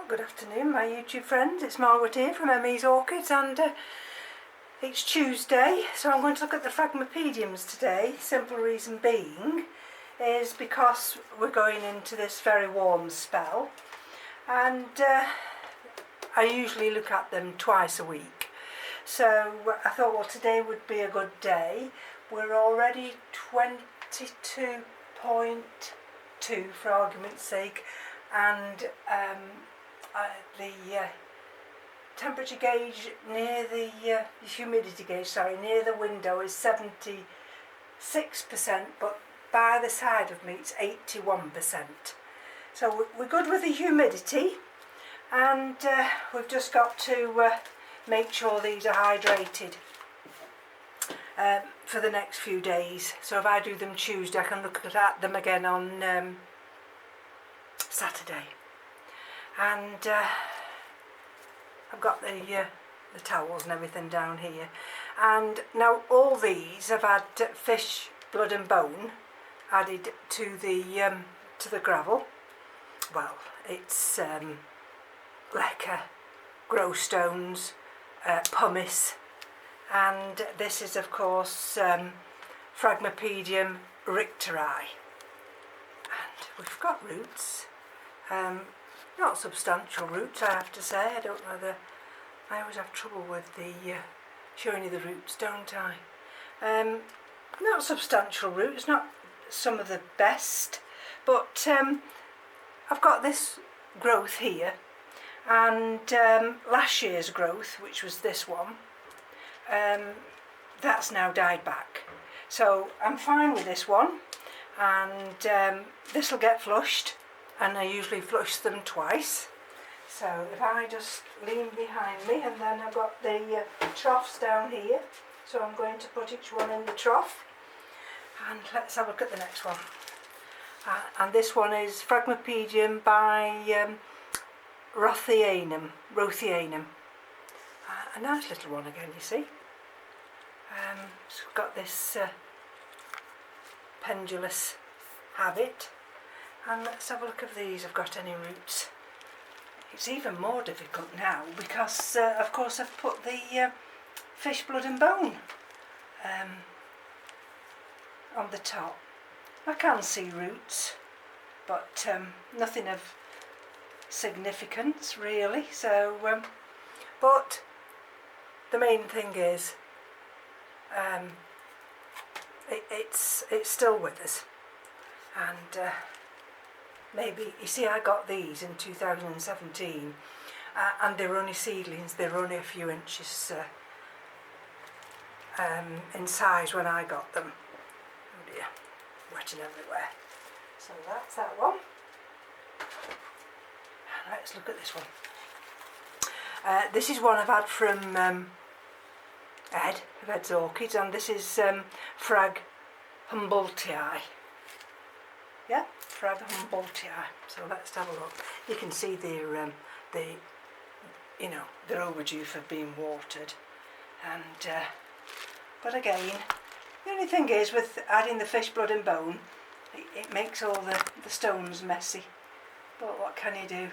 Well, good afternoon my YouTube friends, it's Margaret here from M.E.s Orchids, and it's Tuesday, so I'm going to look at the Phragmipediums today. Simple reason being is because we're going into this very warm spell, and I usually look at them twice a week. So I thought, well, today would be a good day. We're already 22.2 for argument's sake, and the temperature gauge near the humidity gauge, sorry, near the window is 76%, but by the side of me it's 81%. So we're good with the humidity, and we've just got to make sure these are hydrated for the next few days. So if I do them Tuesday, I can look at them again on Saturday. And I've got the towels and everything down here, and now all these have had fish blood and bone added to the gravel. Well, it's leca, grow stones, pumice, and this is of course Phragmipedium richterii, and we've got roots. Not substantial roots, I have to say. I don't know, I always have trouble with the showing you the roots, don't I? Not substantial roots, not some of the best, but I've got this growth here, and last year's growth, which was this one, that's now died back. So I'm fine with this one, and this will get flushed. And I usually flush them twice. So if I just lean behind me, and then I've got the troughs down here, so I'm going to put each one in the trough, and let's have a look at the next one. And this one is Phragmipedium by Rothianum. A nice little one again, you see. It's got this pendulous habit. And let's have a look if these have got any roots. It's even more difficult now because of course I've put the fish blood and bone on the top. I can see roots, but nothing of significance really. So but the main thing is it's still with us, and maybe, you see, I got these in 2017 and they were only seedlings. They were only a few inches in size when I got them. Oh dear, wetting everywhere. So that's that one. Let's look at this one. This is one I've had from Ed, of Ed's Orchids, and this is Phragmipedium. Yeah, Phragmipedium. So let's have a look. You can see they're they're overdue for being watered, and but again, the only thing is with adding the fish blood and bone, it makes all the stones messy. But what can you do?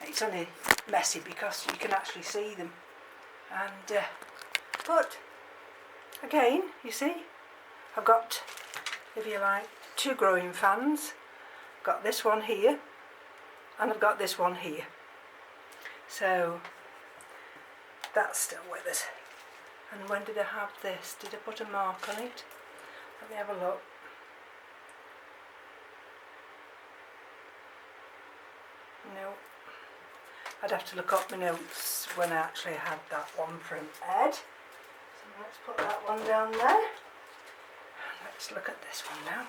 It's only messy because you can actually see them, and but again, you see, I've got, if you like, two growing fans. I've got this one here, and I've got this one here. So that's still with us. And when did I have this? Did I put a mark on it? Let me have a look. No. I'd have to look up my notes when I actually had that one from Ed. So let's put that one down there. Let's look at this one now.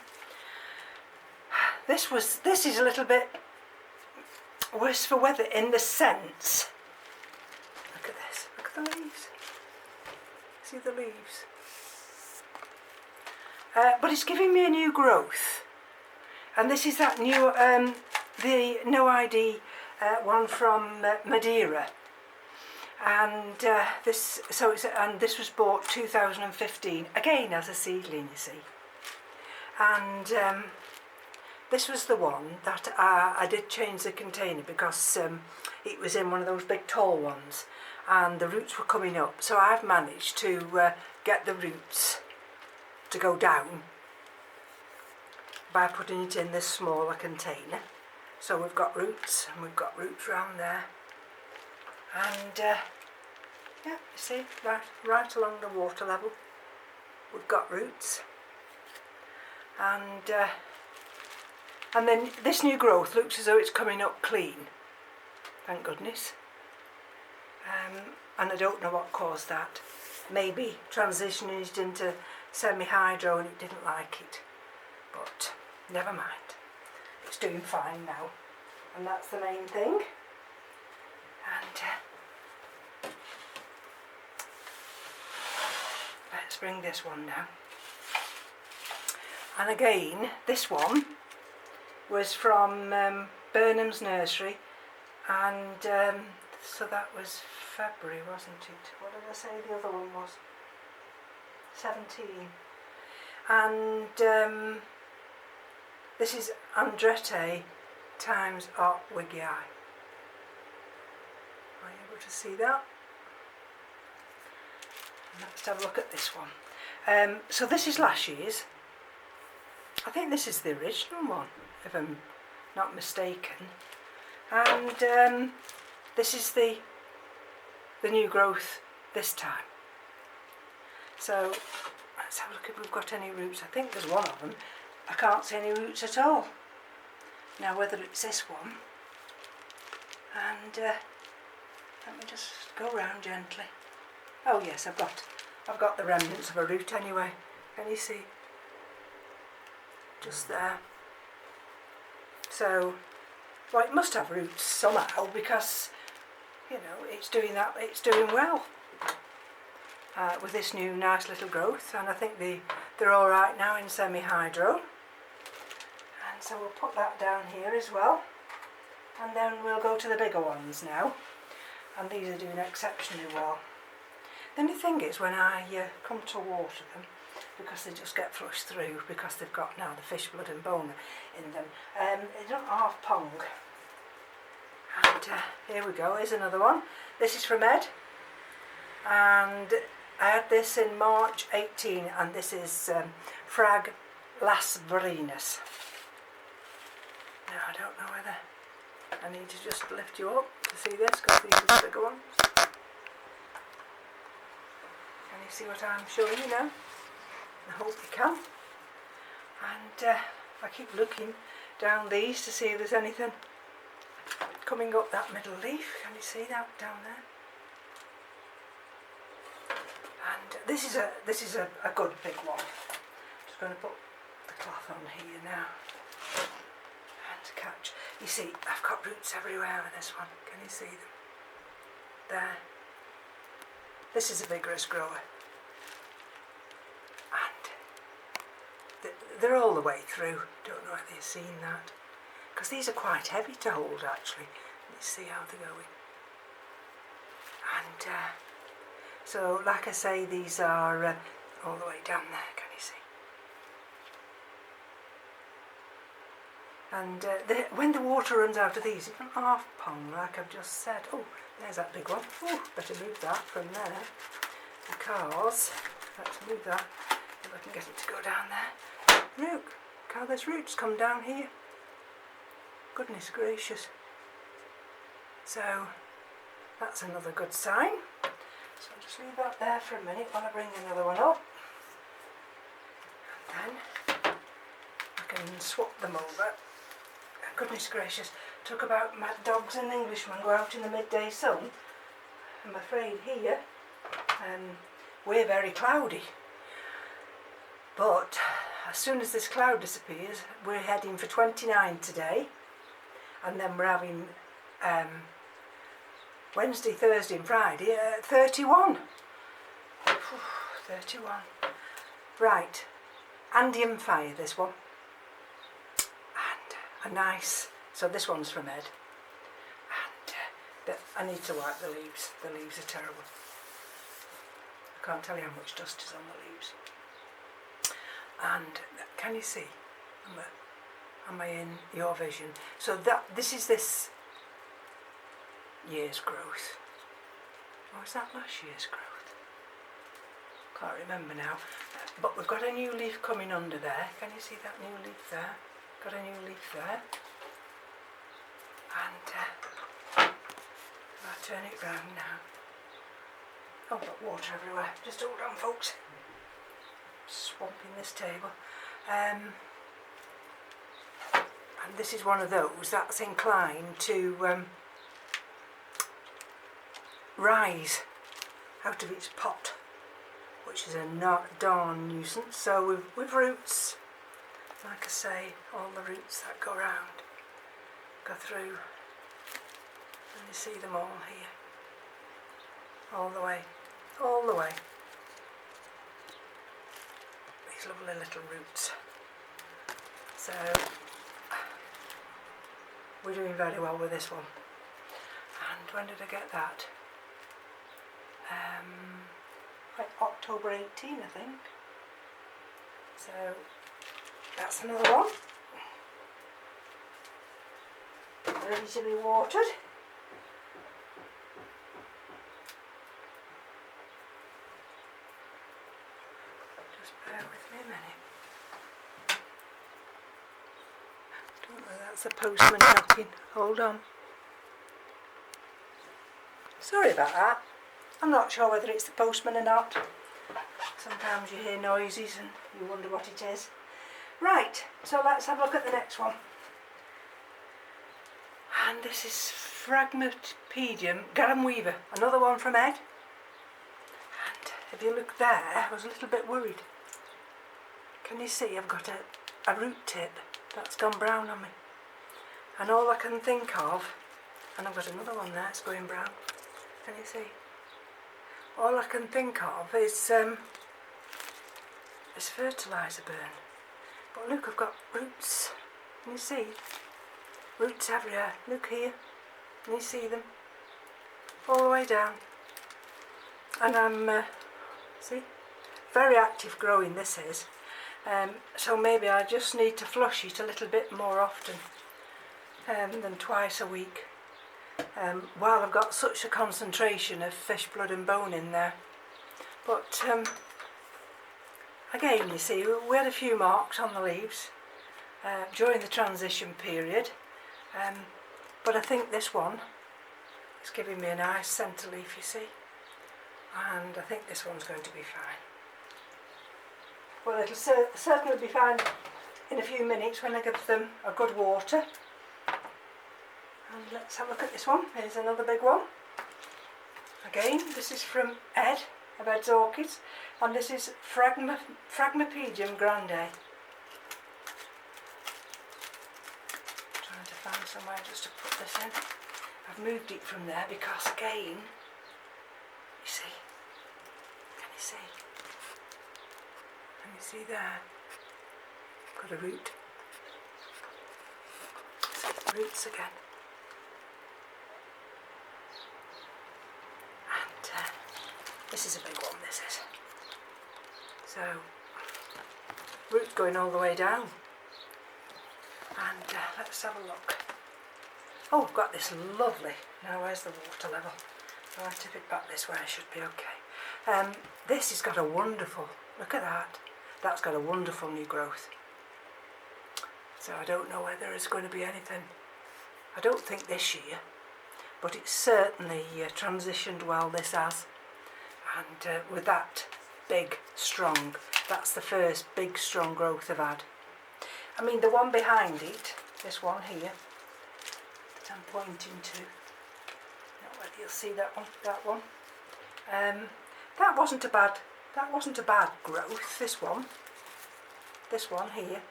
This is a little bit worse for weather in the sense. Look at this. Look at the leaves. See the leaves? But it's giving me a new growth, and this is that new the No ID one from Madeira, and this was bought 2015 again as a seedling, you see, and this was the one that I did change the container because it was in one of those big tall ones and the roots were coming up. So I've managed to get the roots to go down by putting it in this smaller container. So we've got roots, and we've got roots round there, and yeah, you see, right along the water level we've got roots, and then this new growth looks as though it's coming up clean, thank goodness. And I don't know what caused that. Maybe transitioning it into semi-hydro and it didn't like it, but never mind. It's doing fine now, and that's the main thing. And let's bring this one now. And again, this one was from Burnham's nursery, and so that was February, wasn't it? What did I say the other one was? 17. And this is Andrette times Orchid. Are you able to see that? Let's have a look at this one. So this is last year's. I think this is the original one, if I'm not mistaken. And this is the new growth this time. So let's have a look if we've got any roots. I think there's one of them. I can't see any roots at all. Now whether it's this one, and let me just go round gently. Oh yes, I've got the remnants of a root anyway. Can you see? Just there. So, well, it must have roots somehow because, you know, it's doing well with this new nice little growth, and I think they're all right now in semi-hydro. And so we'll put that down here as well, and then we'll go to the bigger ones now, and these are doing exceptionally well. The only thing is when I come to water them, because they just get flushed through because they've got now the fish blood and bone in them, they don't half pong. And here we go, here's another one. This is from Ed, and I had this in March 18, and this is Phragmipedium. Now I don't know whether I need to just lift you up to see this, because these are the bigger ones. Can you see what I'm showing you now? I hope you can. And I keep looking down these to see if there's anything coming up that middle leaf. Can you see that down there? And this is a good big one. I'm just going to put the cloth on here now and to catch. You see, I've got roots everywhere with this one. Can you see them? There. This is a vigorous grower. And they're all the way through. Don't know whether you've seen that. Because these are quite heavy to hold actually. Let's see how they're going. And so, like I say, these are all the way down there, can you see? And when the water runs out of these, it can half pong, like I've just said. Oh, there's that big one. Oh, better move that from there. Because, let's move that, if I can get it to go down there. Look how there's roots come down here. Goodness gracious. So, that's another good sign. So I'll just leave that there for a minute while I bring another one up. And then I can swap them over. Goodness gracious, talk about mad dogs and Englishmen go out in the midday sun. I'm afraid here we're very cloudy. But as soon as this cloud disappears, we're heading for 29 today. And then we're having Wednesday, Thursday and Friday 31. 31. Right, Andean fire, this one. And a nice, so this one's from Ed. And I need to wipe the leaves. The leaves are terrible. I can't tell you how much dust is on the leaves. And can you see Am I in your vision? So this is this year's growth. Or is that last year's growth? Can't remember now. But we've got a new leaf coming under there. Can you see that new leaf there? Got a new leaf there. And I'll turn it round now. Oh, I've got water everywhere. Just hold on, folks. Swamping this table. And this is one of those that's inclined to rise out of its pot, which is a darn nuisance. So with roots, like I say, all the roots that go round, go through, and you see them all here, all the way, all the way. These lovely little roots. So we're doing very well with this one. And when did I get that? Like October 18, I think. So that's another one. Ready to be watered. Just bear with me a minute. Don't know, that's the postman knocking. Hold on. Sorry about that. I'm not sure whether it's the postman or not. Sometimes you hear noises and you wonder what it is. Right, so let's have a look at the next one. And this is Phragmipedium Garum Weaver, another one from Ed. And if you look there, I was a little bit worried. Can you see I've got a root tip that's gone brown on me? And all I can think of, and I've got another one there, it's going brown. Can you see? All I can think of is fertiliser burn. But look, I've got roots. Can you see? Roots everywhere. Look here. Can you see them? All the way down. And I'm, see? Very active growing this is. So maybe I just need to flush it a little bit more often than twice a week. While I've got such a concentration of fish blood and bone in there. But again, you see, we had a few marks on the leaves during the transition period, but I think this one is giving me a nice centre leaf, you see, and I think this one's going to be fine. Well, it'll certainly be fine in a few minutes when I give them a good water. And let's have a look at this one. Here's another big one. Again, this is from Ed of Ed's Orchids, and this is Phragmipedium grande. Trying to find somewhere just to put this in. I've moved it from there because again, you see, can you see? Can you see there? Got a root. See, roots again. This is a big one, this is. So, roots going all the way down. And let's have a look. Oh, I've got this lovely. Now, where's the water level? So I tip it back this way, I should be okay. This has got a wonderful, look at that. That's got a wonderful new growth. So I don't know whether there's going to be anything. I don't think this year, but it's certainly transitioned well, this has. And with that big, strong, that's the first big, strong growth I've had. I mean, the one behind it, this one here, that I'm pointing to, not whether you'll see that one, that wasn't a bad growth, this one here,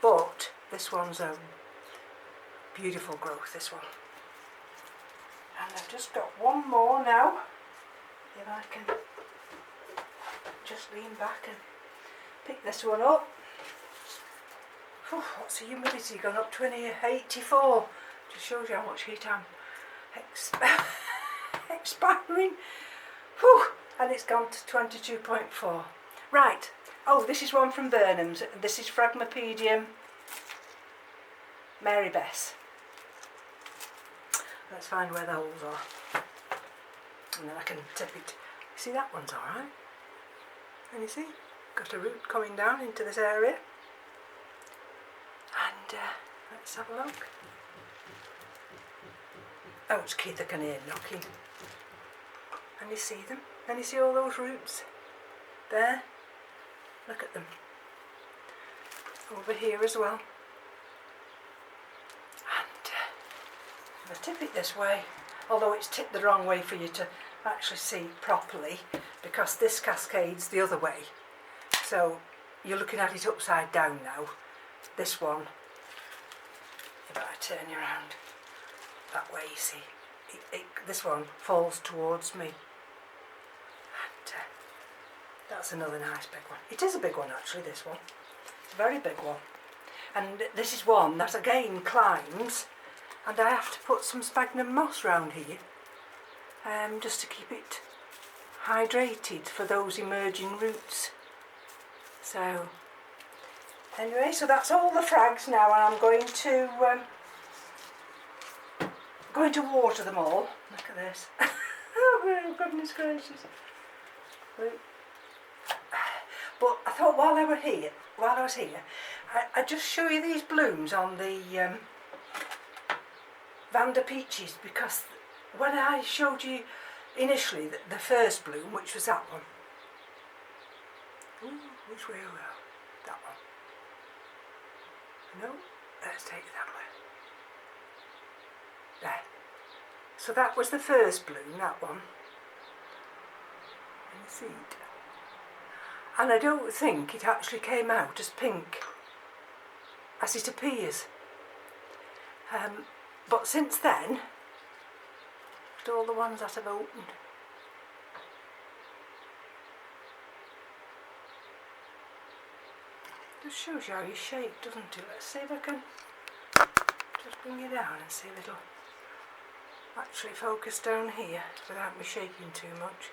but this one's a beautiful growth, this one. And I've just got one more now. If I can just lean back and pick this one up. Whew, what's the humidity gone up to 84? Just shows you how much heat I'm expiring. Whew, and it's gone to 22.4. Right, oh, this is one from Burnham's. This is Phragmipedium M.E.s. Let's find where the holes are, and then I can tip it. See, that one's alright. And you see, got a root coming down into this area. And let's have a look. Oh, it's Keith I can hear knocking. And you see them? And you see all those roots there? Look at them. Over here as well. And I'm going to tip it this way, although it's tipped the wrong way for you to actually see properly, because this cascades the other way. So you're looking at it upside down now. This one, if I turn you around that way, you see, this one falls towards me. And that's another nice big one. It is a big one actually, this one. It's a very big one. And this is one that again climbs, and I have to put some sphagnum moss round here, just to keep it hydrated for those emerging roots. So anyway, so that's all the frags now, and I'm going to water them all. Look at this. Oh goodness gracious. But I thought while I was here, I'd just show you these blooms on the Vanda peaches, because when I showed you initially the first bloom, which was that one. Ooh, which way are we? That one. No, let's take it that way. There. So that was the first bloom, that one. And the seed. And I don't think it actually came out as pink as it appears. But since then, look at all the ones that have opened. Just shows you how you shake, doesn't it? Let's see if I can just bring it down and see if it'll actually focus down here without me shaking too much.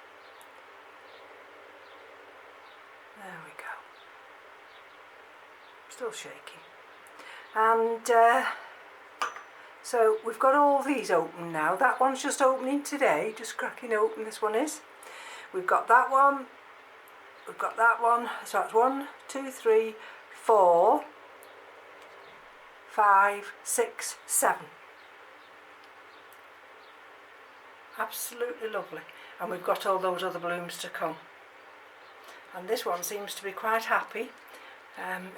There we go. Still shaking. And so we've got all these open now. That one's just opening today, just cracking open, this one is. We've got that one, we've got that one, so that's 1, 2, 3, 4, 5, 6, 7. Absolutely lovely. And we've got all those other blooms to come. And this one seems to be quite happy.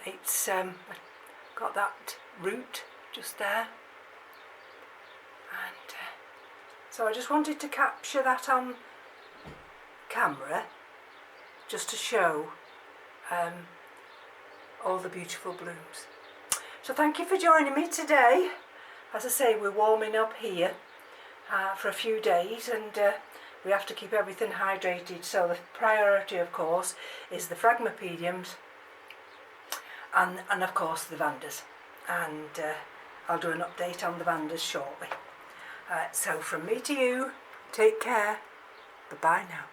It's got that root just there. And so I just wanted to capture that on camera, just to show all the beautiful blooms. So thank you for joining me today. As I say, we're warming up here for a few days, and we have to keep everything hydrated. So the priority, of course, is the Phragmipediums and of course the Vandas. And I'll do an update on the Vandas shortly. So from me to you, take care. Bye-bye now.